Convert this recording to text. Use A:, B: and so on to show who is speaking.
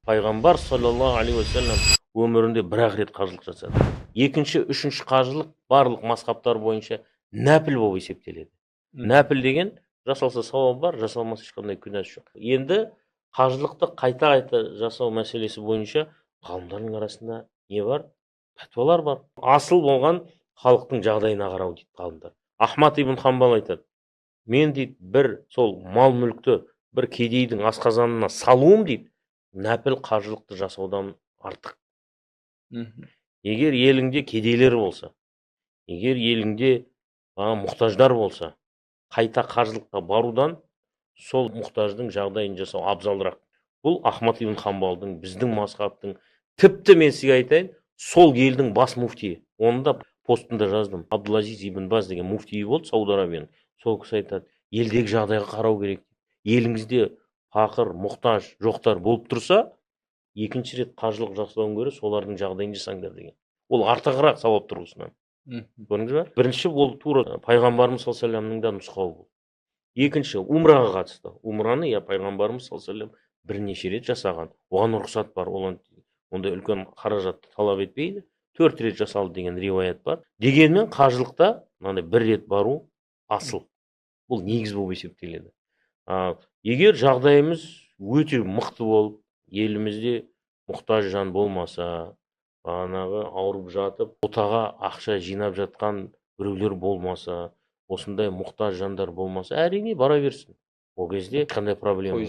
A: Пайғамбар саллаллаху алейхи уассалам өмірінде бір-ақ рет қажылық жасады. Екінші, үшінші қажылық барлық мазхабтар бойынша нәпіл болып есептеледі. Нәпіл деген жасалса сауап бар, жасалмаса ешқандай күнәсі жоқ. Енді қажылықты қайта-қайта жасау мәселесі бойынша ғалымдардың арасында не бар? Пәтуалар бар. Асыл болған халықтың жағдайына қарау дейді ғалымдар. Ахмад ибн Хамбал айтады: мен дейді бір сол мал мүлікті бір кедейдің асқазанына салуым дейді нәпіл қажылықты жасаудан артық. Егер еліңде кедейлер болса, егер еліңде мұқтаждар болса, қайта қажылыққа барудан сол мұқтаждың жағдайын жасау абзалырақ. Бұл Ахмад ибн Хамбалдың, біздің мазхабтың, тіпті мен сізге айтайын, сол елдің бас муфтиі. Оны да постында жаздым. Абдулазиз ибн Баз деген муфтиі болды Сауд Арабияның. Сол кісі айтады: елдегі жағдайға қарау керек. Еліңізде фақыр, мұқтаж, жоқтар болып тұрса, екінші рет қажылық жасауын көре солардың жағдайын жасаңдар деген. Ол артығырақ сауап тұрғысынан. Көрдіңіз ба? Бірінші, ол тура пайғамбарымыз саллаллаху алейхи вассаламның да нұсқауы болды. Екінші, умраға қатысты. Умраны пайғамбарымыз саллаллаху алейхи вассалам бірнеше рет жасаған. Оған рұқсат бар. Ондай үлкен қаражатты талап етпейді. 4 рет жасалды деген риуаят бар. Дегенмен қажылықта бір рет бару асыл. Бұл негіз болып есептеледі. Егер жағдайымыз өте мықты болып, елімізде мұқтаж жан болмаса, ауырып жатып, отаға ақша жинап жатқан біреулер болмаса, осындай мұқтаж жандар болмаса, әрине бара берсін. Ол кезде қандай проблема